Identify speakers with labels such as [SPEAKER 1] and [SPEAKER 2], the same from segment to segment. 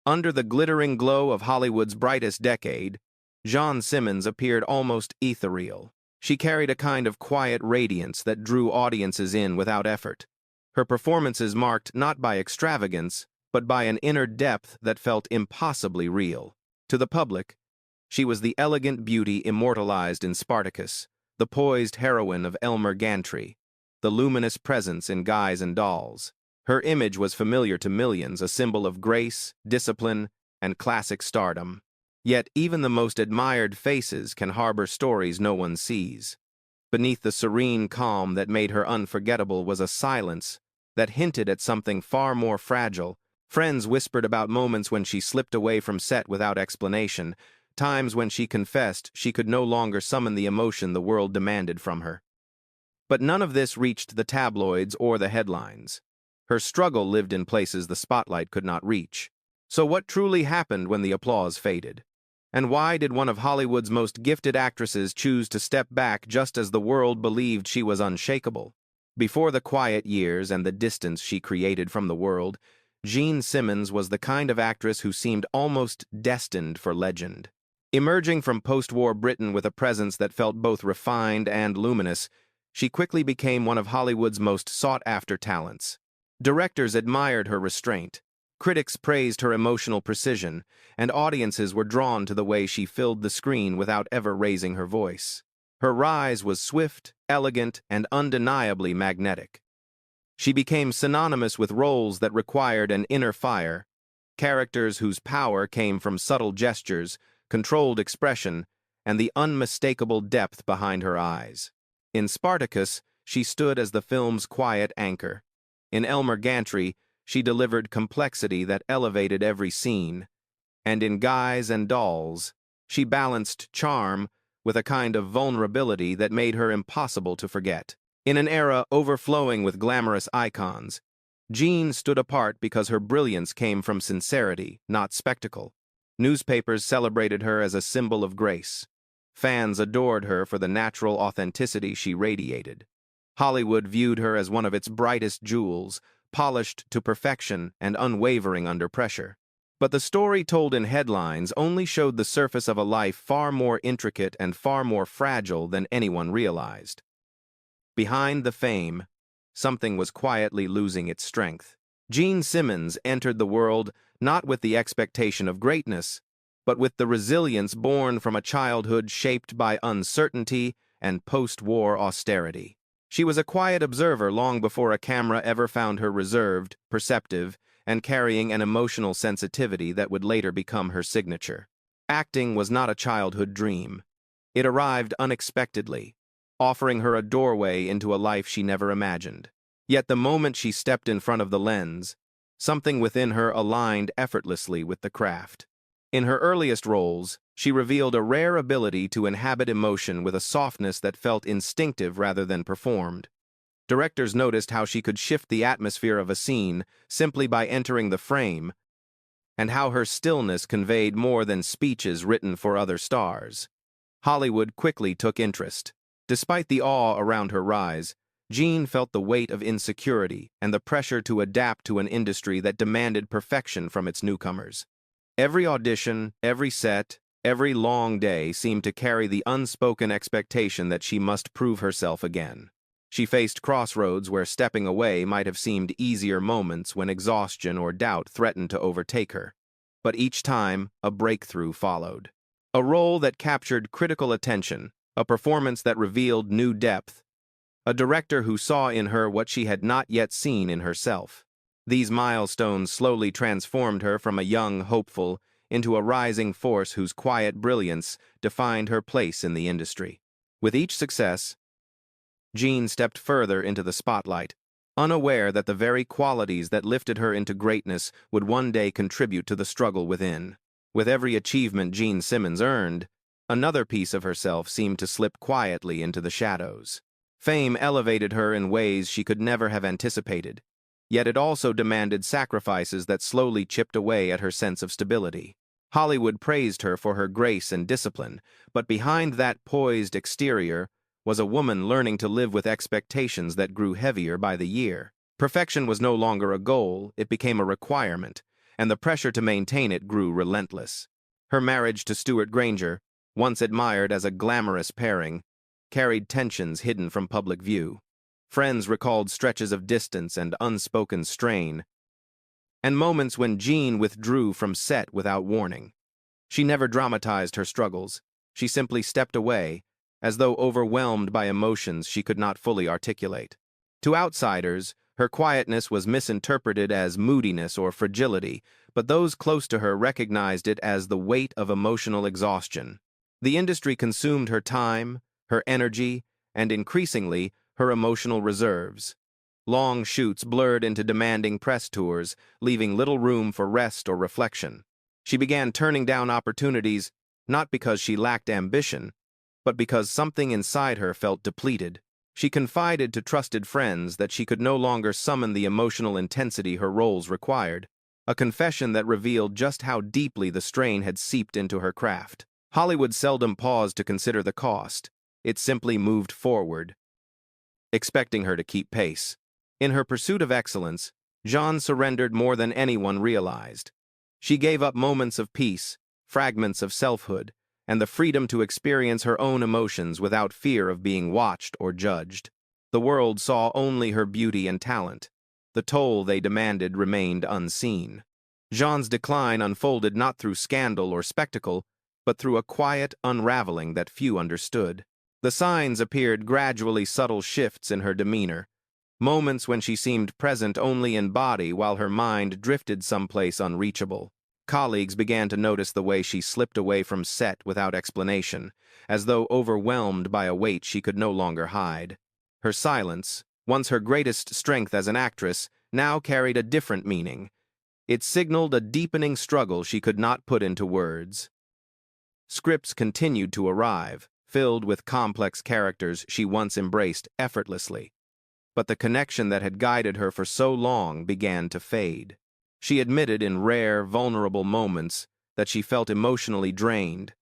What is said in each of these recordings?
[SPEAKER 1] Under the glittering glow of Hollywood's brightest decade, Jean Simmons appeared almost ethereal. She carried a kind of quiet radiance that drew audiences in without effort. Her performances marked not by extravagance, but by an inner depth that felt impossibly real. To the public, she was the elegant beauty immortalized in Spartacus, the poised heroine of Elmer Gantry, the luminous presence in Guys and Dolls. Her image was familiar to millions, a symbol of grace, discipline, and classic stardom. Yet even the most admired faces can harbor stories no one sees. Beneath the serene calm that made her unforgettable was a silence that hinted at something far more fragile. Friends whispered about moments when she slipped away from set without explanation, times when she confessed she could no longer summon the emotion the world demanded from her. But none of this reached the tabloids or the headlines. Her struggle lived in places the spotlight could not reach. So what truly happened when the applause faded? And why did one of Hollywood's most gifted actresses choose to step back just as the world believed she was unshakable? Before the quiet years and the distance she created from the world, Jean Simmons was the kind of actress who seemed almost destined for legend. Emerging from post-war Britain with a presence that felt both refined and luminous, she quickly became one of Hollywood's most sought-after talents. Directors admired her restraint, critics praised her emotional precision, and audiences were drawn to the way she filled the screen without ever raising her voice. Her rise was swift, elegant, and undeniably magnetic. She became synonymous with roles that required an inner fire, characters whose power came from subtle gestures, controlled expression, and the unmistakable depth behind her eyes. In Spartacus, she stood as the film's quiet anchor. In Elmer Gantry, she delivered complexity that elevated every scene. And in Guys and Dolls, she balanced charm with a kind of vulnerability that made her impossible to forget. In an era overflowing with glamorous icons, Jean stood apart because her brilliance came from sincerity, not spectacle. Newspapers celebrated her as a symbol of grace. Fans adored her for the natural authenticity she radiated. Hollywood viewed her as one of its brightest jewels, polished to perfection and unwavering under pressure. But the story told in headlines only showed the surface of a life far more intricate and far more fragile than anyone realized. Behind the fame, something was quietly losing its strength. Jean Simmons entered the world not with the expectation of greatness, but with the resilience born from a childhood shaped by uncertainty and post-war austerity. She was a quiet observer long before a camera ever found her reserved, perceptive, and carrying an emotional sensitivity that would later become her signature. Acting was not a childhood dream. It arrived unexpectedly, offering her a doorway into a life she never imagined. Yet the moment she stepped in front of the lens, something within her aligned effortlessly with the craft. In her earliest roles, she revealed a rare ability to inhabit emotion with a softness that felt instinctive rather than performed. Directors noticed how she could shift the atmosphere of a scene simply by entering the frame, and how her stillness conveyed more than speeches written for other stars. Hollywood quickly took interest. Despite the awe around her rise, Jean felt the weight of insecurity and the pressure to adapt to an industry that demanded perfection from its newcomers. Every audition, every set, every long day seemed to carry the unspoken expectation that she must prove herself again. She faced crossroads where stepping away might have seemed easier moments when exhaustion or doubt threatened to overtake her. But each time, a breakthrough followed. A role that captured critical attention, a performance that revealed new depth, a director who saw in her what she had not yet seen in herself. These milestones slowly transformed her from a young hopeful into a rising force whose quiet brilliance defined her place in the industry. With each success, Jean stepped further into the spotlight, unaware that the very qualities that lifted her into greatness would one day contribute to the struggle within. With every achievement Jean Simmons earned, another piece of herself seemed to slip quietly into the shadows. Fame elevated her in ways she could never have anticipated, yet it also demanded sacrifices that slowly chipped away at her sense of stability. Hollywood praised her for her grace and discipline, but behind that poised exterior was a woman learning to live with expectations that grew heavier by the year. Perfection was no longer a goal, it became a requirement, and the pressure to maintain it grew relentless. Her marriage to Stewart Granger, once admired as a glamorous pairing, carried tensions hidden from public view. Friends recalled stretches of distance and unspoken strain, and moments when Jean withdrew from set without warning. She never dramatized her struggles. She simply stepped away, as though overwhelmed by emotions she could not fully articulate. To outsiders, her quietness was misinterpreted as moodiness or fragility, but those close to her recognized it as the weight of emotional exhaustion. The industry consumed her time, her energy, and increasingly, her emotional reserves. Long shoots blurred into demanding press tours, leaving little room for rest or reflection. She began turning down opportunities, not because she lacked ambition, but because something inside her felt depleted. She confided to trusted friends that she could no longer summon the emotional intensity her roles required, a confession that revealed just how deeply the strain had seeped into her craft. Hollywood seldom paused to consider the cost. It simply moved forward, expecting her to keep pace. In her pursuit of excellence, Jean surrendered more than anyone realized. She gave up moments of peace, fragments of selfhood, and the freedom to experience her own emotions without fear of being watched or judged. The world saw only her beauty and talent. The toll they demanded remained unseen. Jean's decline unfolded not through scandal or spectacle, but through a quiet unraveling that few understood. The signs appeared gradually, subtle shifts in her demeanor, moments when she seemed present only in body while her mind drifted someplace unreachable. Colleagues began to notice the way she slipped away from set without explanation, as though overwhelmed by a weight she could no longer hide. Her silence, once her greatest strength as an actress, now carried a different meaning. It signaled a deepening struggle she could not put into words. Scripts continued to arrive, filled with complex characters she once embraced effortlessly. But the connection that had guided her for so long began to fade. She admitted in rare, vulnerable moments that she felt emotionally drained,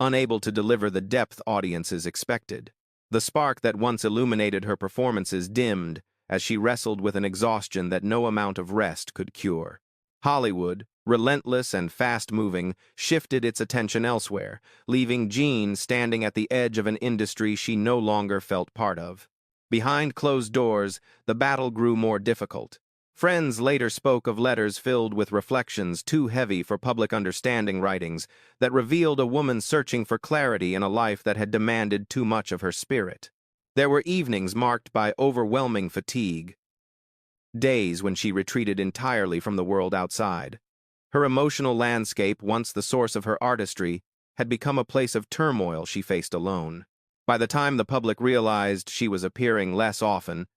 [SPEAKER 1] unable to deliver the depth audiences expected. The spark that once illuminated her performances dimmed as she wrestled with an exhaustion that no amount of rest could cure. Hollywood, relentless and fast-moving, shifted its attention elsewhere, leaving Jean standing at the edge of an industry she no longer felt part of. Behind closed doors, the battle grew more difficult. Friends later spoke of letters filled with reflections too heavy for public understanding, writings that revealed a woman searching for clarity in a life that had demanded too much of her spirit. There were evenings marked by overwhelming fatigue, days when she retreated entirely from the world outside. Her emotional landscape, once the source of her artistry, had become a place of turmoil she faced alone. By the time the public realized she was appearing less often,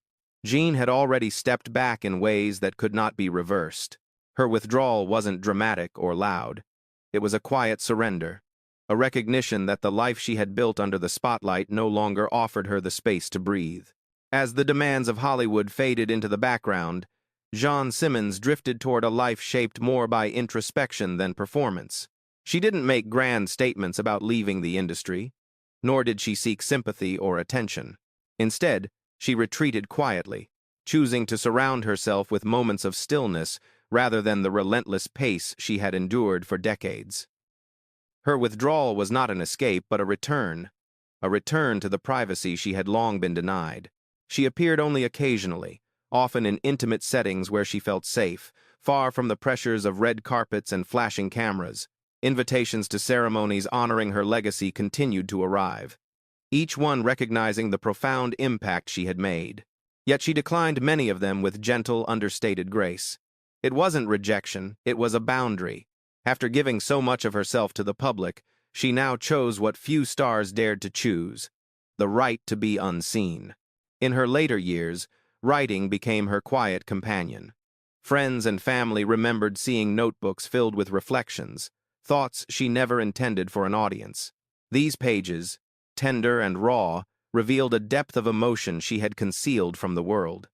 [SPEAKER 1] Jean had already stepped back in ways that could not be reversed. Her withdrawal wasn't dramatic or loud. It was a quiet surrender, a recognition that the life she had built under the spotlight no longer offered her the space to breathe. As the demands of Hollywood faded into the background, Jean Simmons drifted toward a life shaped more by introspection than performance. She didn't make grand statements about leaving the industry, nor did she seek sympathy or attention. Instead, she retreated quietly, choosing to surround herself with moments of stillness rather than the relentless pace she had endured for decades. Her withdrawal was not an escape but a return to the privacy she had long been denied. She appeared only occasionally, often in intimate settings where she felt safe, far from the pressures of red carpets and flashing cameras. Invitations to ceremonies honoring her legacy continued to arrive, each one recognizing the profound impact she had made. Yet she declined many of them with gentle, understated grace. It wasn't rejection, it was a boundary. After giving so much of herself to the public, she now chose what few stars dared to choose: the right to be unseen. In her later years, writing became her quiet companion. Friends and family remembered seeing notebooks filled with reflections, thoughts she never intended for an audience. These pages, tender and raw, revealed a depth of emotion she had concealed from the world.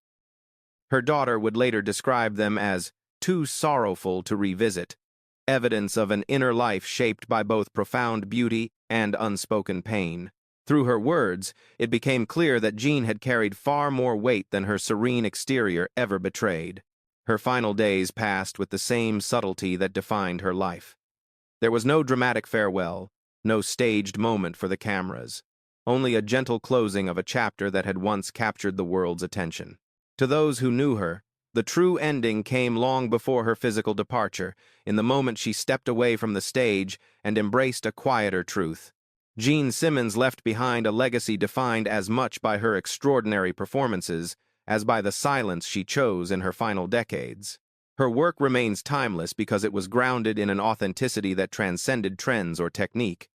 [SPEAKER 1] Her daughter would later describe them as too sorrowful to revisit, evidence of an inner life shaped by both profound beauty and unspoken pain. Through her words, it became clear that Jean had carried far more weight than her serene exterior ever betrayed. Her final days passed with the same subtlety that defined her life. There was no dramatic farewell, no staged moment for the cameras, only a gentle closing of a chapter that had once captured the world's attention. To those who knew her, the true ending came long before her physical departure, in the moment she stepped away from the stage and embraced a quieter truth. Jean Simmons left behind a legacy defined as much by her extraordinary performances as by the silence she chose in her final decades. Her work remains timeless because it was grounded in an authenticity that transcended trends or technique.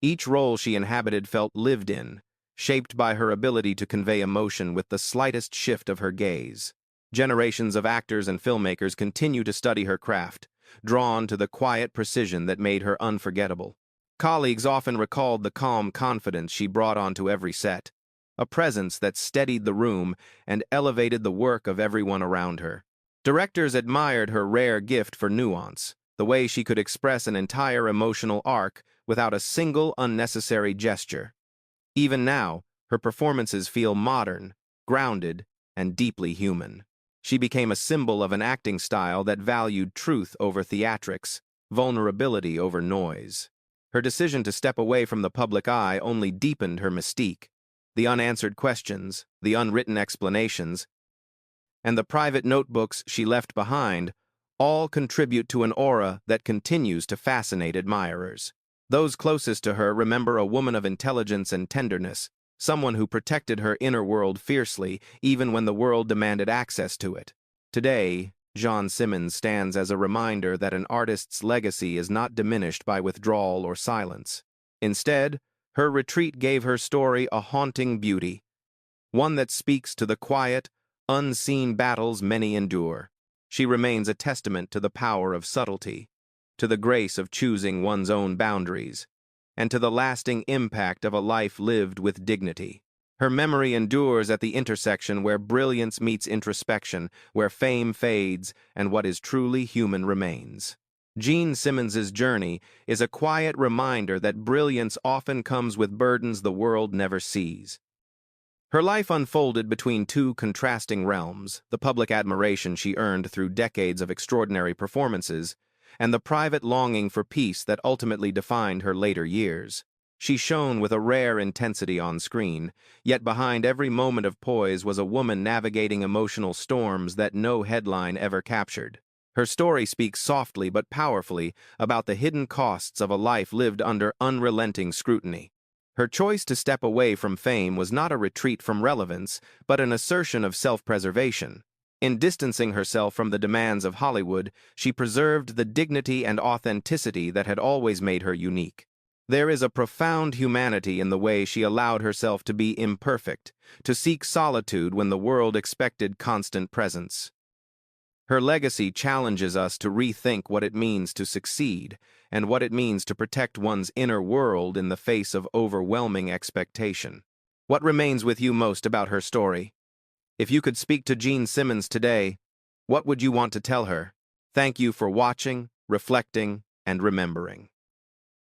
[SPEAKER 1] Each role she inhabited felt lived in, shaped by her ability to convey emotion with the slightest shift of her gaze. Generations of actors and filmmakers continue to study her craft, drawn to the quiet precision that made her unforgettable. Colleagues often recalled the calm confidence she brought onto every set, a presence that steadied the room and elevated the work of everyone around her. Directors admired her rare gift for nuance, the way she could express an entire emotional arc without a single unnecessary gesture. Even now, her performances feel modern, grounded, and deeply human. She became a symbol of an acting style that valued truth over theatrics, vulnerability over noise. Her decision to step away from the public eye only deepened her mystique. The unanswered questions, the unwritten explanations, and the private notebooks she left behind all contribute to an aura that continues to fascinate admirers. Those closest to her remember a woman of intelligence and tenderness, someone who protected her inner world fiercely even when the world demanded access to it. Today, Jean Simmons stands as a reminder that an artist's legacy is not diminished by withdrawal or silence. Instead, her retreat gave her story a haunting beauty, one that speaks to the quiet, unseen battles many endure. She remains a testament to the power of subtlety, to the grace of choosing one's own boundaries, and to the lasting impact of a life lived with dignity. Her memory endures at the intersection where brilliance meets introspection, where fame fades, and what is truly human remains. Jean Simmons's journey is a quiet reminder that brilliance often comes with burdens the world never sees. Her life unfolded between two contrasting realms, the public admiration she earned through decades of extraordinary performances, and the private longing for peace that ultimately defined her later years. She shone with a rare intensity on screen, yet behind every moment of poise was a woman navigating emotional storms that no headline ever captured. Her story speaks softly but powerfully about the hidden costs of a life lived under unrelenting scrutiny. Her choice to step away from fame was not a retreat from relevance, but an assertion of self-preservation. In distancing herself from the demands of Hollywood, she preserved the dignity and authenticity that had always made her unique. There is a profound humanity in the way she allowed herself to be imperfect, to seek solitude when the world expected constant presence. Her legacy challenges us to rethink what it means to succeed and what it means to protect one's inner world in the face of overwhelming expectation. What remains with you most about her story? If you could speak to Jean Simmons today, what would you want to tell her? Thank you for watching, reflecting, and remembering.